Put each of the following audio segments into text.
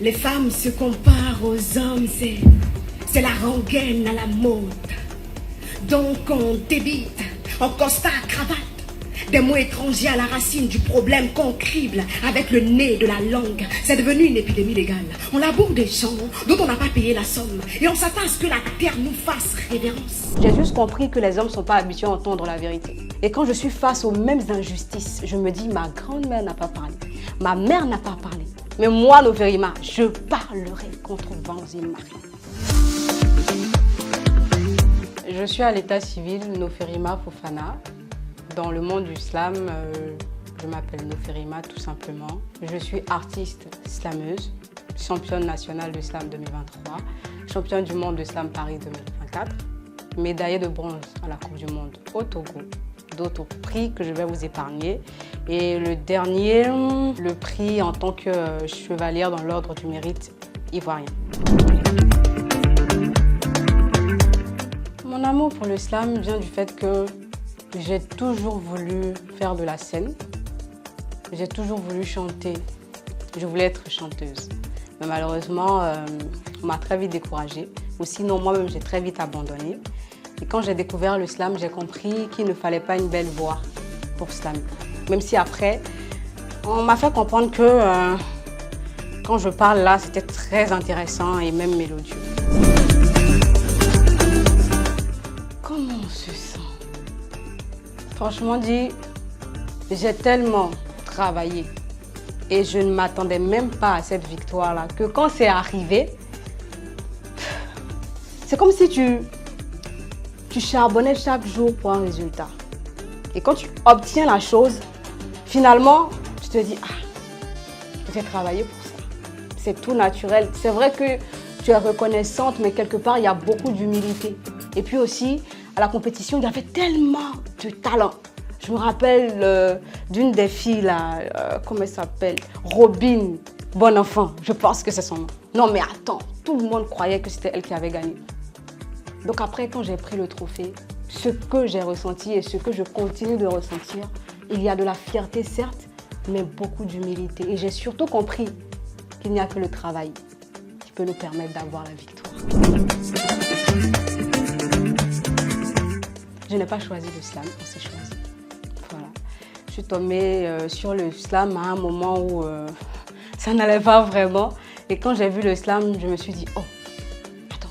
Les femmes se comparent aux hommes, c'est la rengaine à la mode. Donc on débite, en costard, cravate, des mots étrangers à la racine du problème qu'on crible avec le nez de la langue. C'est devenu une épidémie légale. On laboure des gens dont on n'a pas payé la somme et on s'attend à ce que la terre nous fasse révérence. J'ai juste compris que les hommes ne sont pas habitués à entendre la vérité. Et quand je suis face aux mêmes injustices, je me dis ma grand-mère n'a pas parlé, ma mère n'a pas parlé. Mais moi, Noferima, je parlerai contre vents et marées. Je suis à l'état civil Noferima Fofana. Dans le monde du slam, je m'appelle Noferima tout simplement. Je suis artiste slameuse, championne nationale de slam 2023, championne du monde de slam Paris 2024, médaillée de bronze à la Coupe du monde au Togo, d'autres prix que je vais vous épargner. Et le dernier, le prix en tant que chevalière dans l'ordre du mérite ivoirien. Mon amour pour le slam vient du fait que j'ai toujours voulu faire de la scène. J'ai toujours voulu chanter. Je voulais être chanteuse. Mais malheureusement, on m'a très vite découragée. Ou sinon, moi-même, j'ai très vite abandonné. Et quand j'ai découvert le slam, j'ai compris qu'il ne fallait pas une belle voix pour slam. Même si après, on m'a fait comprendre que quand je parle là, c'était très intéressant et même mélodieux. Comment on se sent? Franchement dit, j'ai tellement travaillé et je ne m'attendais même pas à cette victoire-là que quand c'est arrivé, c'est comme si tu charbonnais chaque jour pour un résultat. Et quand tu obtiens la chose, finalement, tu te dis, ah, j'ai travaillé pour ça. C'est tout naturel. C'est vrai que tu es reconnaissante, mais quelque part, il y a beaucoup d'humilité. Et puis aussi, à la compétition, il y avait tellement de talent. Je me rappelle d'une des filles, là, comment elle s'appelle? Robin Bonenfant, je pense que c'est son nom. Non, mais attends, tout le monde croyait que c'était elle qui avait gagné. Donc après, quand j'ai pris le trophée, ce que j'ai ressenti et ce que je continue de ressentir, il y a de la fierté, certes, mais beaucoup d'humilité. Et j'ai surtout compris qu'il n'y a que le travail qui peut nous permettre d'avoir la victoire. Je n'ai pas choisi le slam, on s'est choisi. Voilà. Je suis tombée sur le slam à un moment où ça n'allait pas vraiment. Et quand j'ai vu le slam, je me suis dit, oh, attends,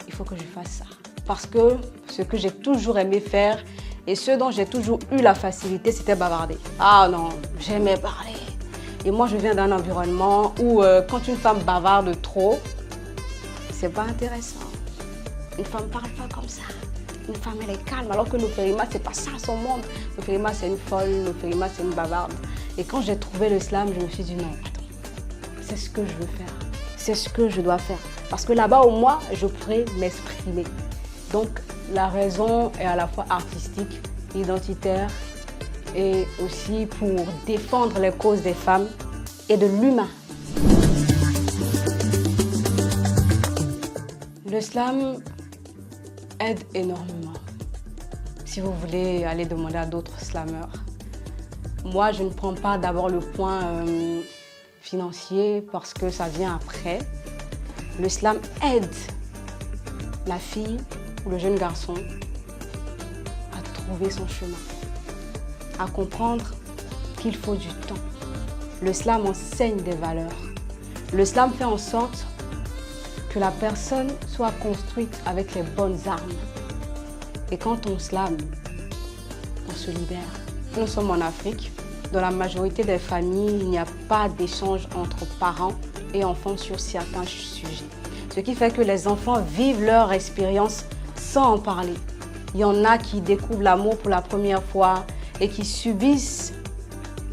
il faut que je fasse ça. Parce que ce que j'ai toujours aimé faire et ce dont j'ai toujours eu la facilité, c'était bavarder. Ah non, j'aimais parler. Et moi, je viens d'un environnement où quand une femme bavarde trop, c'est pas intéressant. Une femme ne parle pas comme ça. Une femme, elle est calme, alors que Noferima, c'est pas ça son monde. Noferima, c'est une folle, Noferima, c'est une bavarde. Et quand j'ai trouvé le slam, je me suis dit non, attends, c'est ce que je veux faire. C'est ce que je dois faire. Parce que là-bas, au moins, je pourrais m'exprimer. Donc, la raison est à la fois artistique, identitaire et aussi pour défendre les causes des femmes et de l'humain. Le slam aide énormément. Si vous voulez aller demander à d'autres slameurs, moi, je ne prends pas d'abord le point financier parce que ça vient après. Le slam aide la fille ou le jeune garçon à trouver son chemin, à comprendre qu'il faut du temps. Le slam enseigne des valeurs. Le slam fait en sorte que la personne soit construite avec les bonnes armes. Et quand on slam, on se libère. Nous sommes en Afrique. Dans la majorité des familles, il n'y a pas d'échange entre parents et enfants sur certains sujets. Ce qui fait que les enfants vivent leur expérience sans en parler. Il y en a qui découvrent l'amour pour la première fois et qui subissent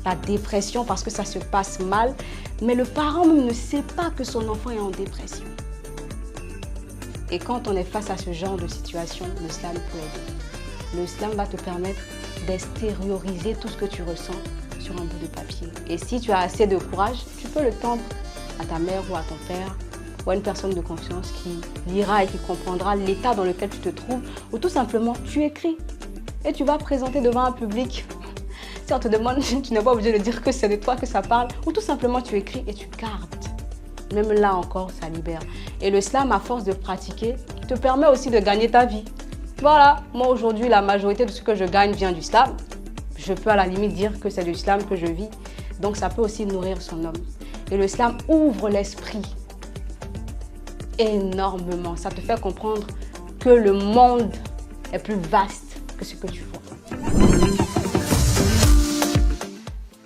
la dépression parce que ça se passe mal. Mais le parent même ne sait pas que son enfant est en dépression. Et quand on est face à ce genre de situation, le slam peut aider. Le slam va te permettre d'extérioriser tout ce que tu ressens sur un bout de papier. Et si tu as assez de courage, tu peux le tendre à ta mère ou à ton père ou à une personne de confiance qui lira et qui comprendra l'état dans lequel tu te trouves ou tout simplement tu écris et tu vas présenter devant un public. Si on te demande, tu n'es pas obligé de dire que c'est de toi que ça parle ou tout simplement tu écris et tu gardes Même là encore, ça libère. Et le slam, à force de pratiquer, te permet aussi de gagner ta vie. Voilà, moi aujourd'hui, la majorité de ce que je gagne vient du slam. Je peux à la limite dire que c'est du slam que je vis. Donc ça peut aussi nourrir son homme. Et le slam ouvre l'esprit énormément. Ça te fait comprendre que le monde est plus vaste que ce que tu vois.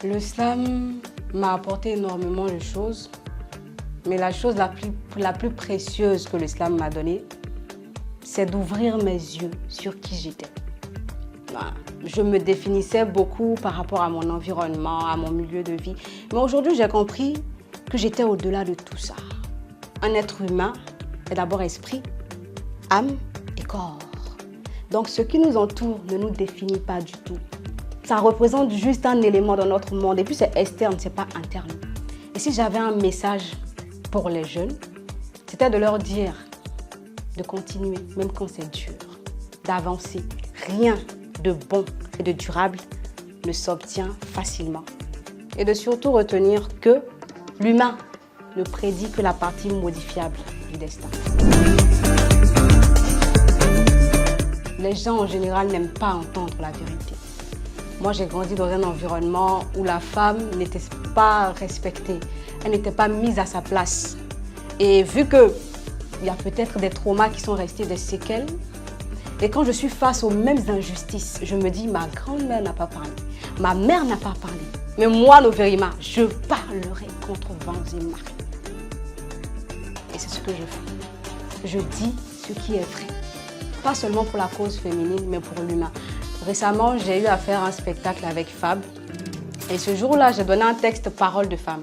Le slam m'a apporté énormément de choses. Mais la chose la plus précieuse que l'islam m'a donnée, c'est d'ouvrir mes yeux sur qui j'étais. Voilà. Je me définissais beaucoup par rapport à mon environnement, à mon milieu de vie. Mais aujourd'hui, j'ai compris que j'étais au-delà de tout ça. Un être humain est d'abord esprit, âme et corps. Donc, ce qui nous entoure ne nous définit pas du tout. Ça représente juste un élément dans notre monde. Et puis, c'est externe, ce n'est pas interne. Et si j'avais un message pour les jeunes, c'était de leur dire de continuer, même quand c'est dur, d'avancer. Rien de bon et de durable ne s'obtient facilement. Et de surtout retenir que l'humain ne prédit que la partie modifiable du destin. Les gens en général n'aiment pas entendre la vérité. Moi, j'ai grandi dans un environnement où la femme n'était pas respectée. Elle n'était pas mise à sa place. Et vu qu'il y a peut-être des traumas qui sont restés, des séquelles, et quand je suis face aux mêmes injustices, je me dis, ma grand-mère n'a pas parlé, ma mère n'a pas parlé, mais moi, Noferima, je parlerai contre vents et marées. Et c'est ce que je fais. Je dis ce qui est vrai. Pas seulement pour la cause féminine, mais pour l'humain. Récemment, j'ai eu à faire un spectacle avec Fab. Et ce jour-là, j'ai donné un texte parole de femme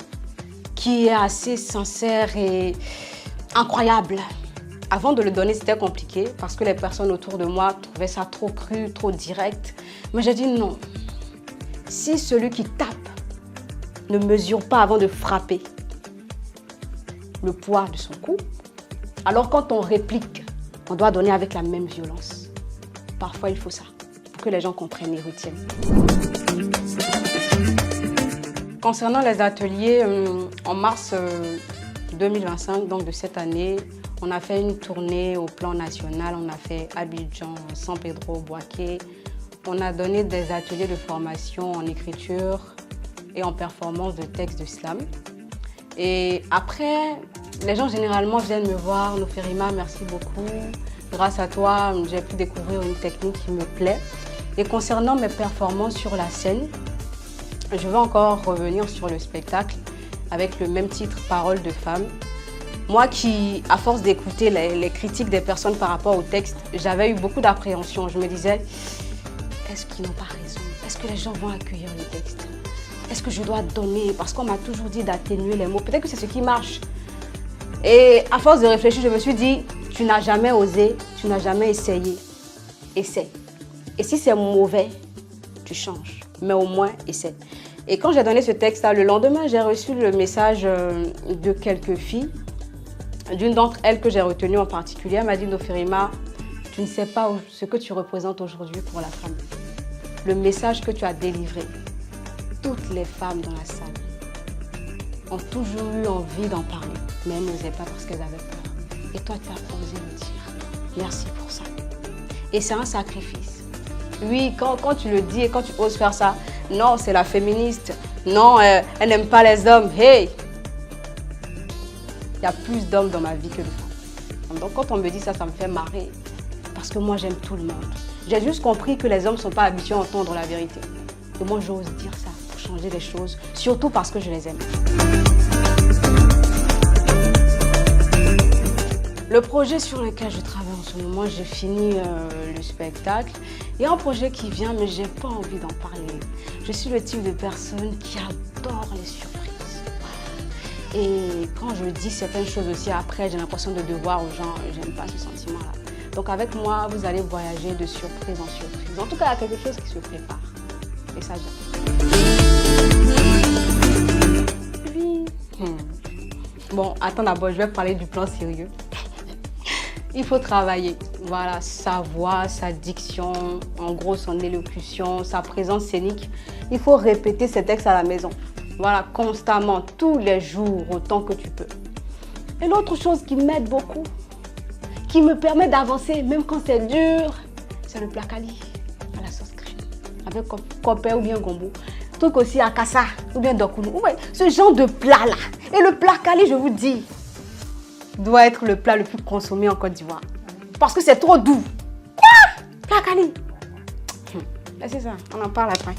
qui est assez sincère et incroyable. Avant de le donner, c'était compliqué parce que les personnes autour de moi trouvaient ça trop cru, trop direct. Mais j'ai dit non. Si celui qui tape ne mesure pas avant de frapper le poids de son coup, alors quand on réplique, on doit donner avec la même violence. Parfois, il faut ça pour que les gens comprennent et retiennent. Concernant les ateliers, en mars 2025, donc de cette année, on a fait une tournée au plan national. On a fait Abidjan, San Pedro, Boaké. On a donné des ateliers de formation en écriture et en performance de textes de slam. Et après, les gens généralement viennent me voir, Noferima, merci beaucoup. Grâce à toi, j'ai pu découvrir une technique qui me plaît. Et concernant mes performances sur la scène, je vais encore revenir sur le spectacle avec le même titre, Paroles de femmes. Moi qui, à force d'écouter les critiques des personnes par rapport au texte, j'avais eu beaucoup d'appréhension. Je me disais, est-ce qu'ils n'ont pas raison? Est-ce que les gens vont accueillir le texte? Est-ce que je dois donner? Parce qu'on m'a toujours dit d'atténuer les mots. Peut-être que c'est ce qui marche. Et à force de réfléchir, je me suis dit, tu n'as jamais osé, tu n'as jamais essayé. Essaie. Et si c'est mauvais, tu changes. Mais au moins, essaie. Et quand j'ai donné ce texte-là, le lendemain, j'ai reçu le message de quelques filles. D'une d'entre elles que j'ai retenue en particulier, elle m'a dit, Noferima, tu ne sais pas ce que tu représentes aujourd'hui pour la femme. Le message que tu as délivré, toutes les femmes dans la salle ont toujours eu envie d'en parler, mais elles n'osaient pas parce qu'elles avaient peur. Et toi, tu as osé le dire. Merci pour ça. Et c'est un sacrifice. Oui, quand tu le dis et quand tu oses faire ça, non, c'est la féministe. Non, elle n'aime pas les hommes. Hey! Il y a plus d'hommes dans ma vie que de femmes. Donc quand on me dit ça, ça me fait marrer. Parce que moi, j'aime tout le monde. J'ai juste compris que les hommes ne sont pas habitués à entendre la vérité. Et moi, j'ose dire ça pour changer les choses, surtout parce que je les aime. Le projet sur lequel je travaille en ce moment, j'ai fini le spectacle. Il y a un projet qui vient, mais je n'ai pas envie d'en parler. Je suis le type de personne qui adore les surprises. Et quand je dis certaines choses aussi, après, j'ai l'impression de devoir aux gens, j'aime pas ce sentiment-là. Donc avec moi, vous allez voyager de surprise en surprise. En tout cas, il y a quelque chose qui se prépare. Et ça vient. Oui. Bon, attends d'abord, je vais parler du plan sérieux. Il faut travailler. Voilà, sa voix, sa diction, en gros son élocution, sa présence scénique. Il faut répéter ces textes à la maison. Voilà, constamment, tous les jours, autant que tu peux. Et l'autre chose qui m'aide beaucoup, qui me permet d'avancer, même quand c'est dur, c'est le placali à la sauce crème. Avec copé ou bien gombo. Truc aussi à kassa ou bien dokunu. Ce genre de plat là. Et le placali, je vous dis, doit être le plat le plus consommé en Côte d'Ivoire. Parce que c'est trop doux. Quoi? Placali. C'est ça, on en parle après.